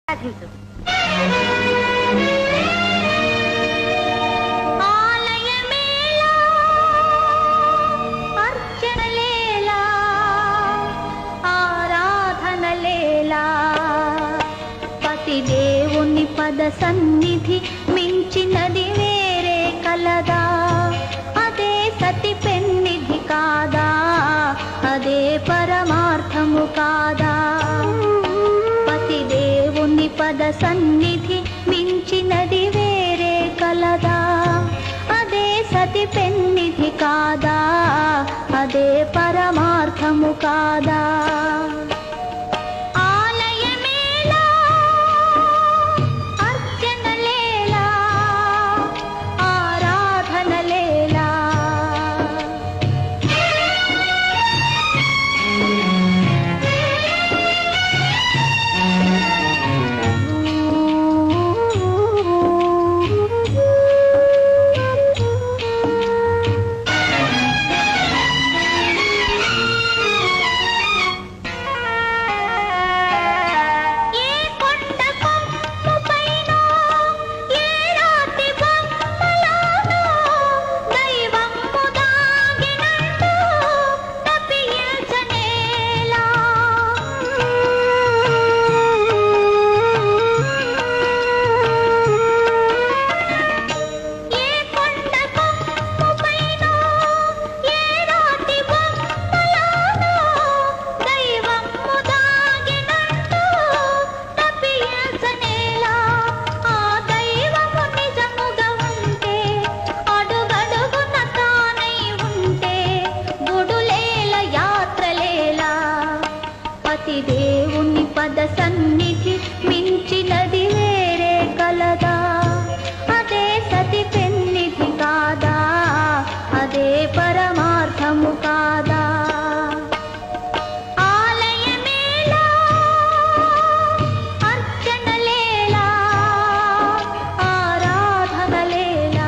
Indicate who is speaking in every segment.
Speaker 1: సాధించు. ఆలయమేలా అర్చనలేలా ఆరాధనలేలా పతిదేవుని పద సన్నిధి మించినది వేరే కలదా? అదే సతి పెన్నిధి కాదా? అదే పరమార్థము కాదా? పతిదేవుని పద సన్నిధి మించినది వేరే కలదా? అదే సతి పెన్నిధి కాదా? అదే పరమార్థము కాదా? దేవుని పద సన్నిధి మించినది వేరే కలదా? అదే సతి పెన్నిధి కాదా? అదే పరమార్థము కాదా? ఆలయమేలా అర్చనలేలా ఆరాధనలేలా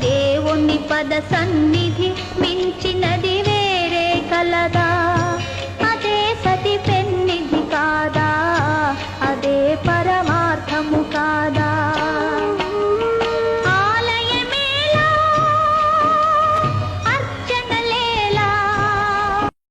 Speaker 1: దేవుని పద సన్నిధి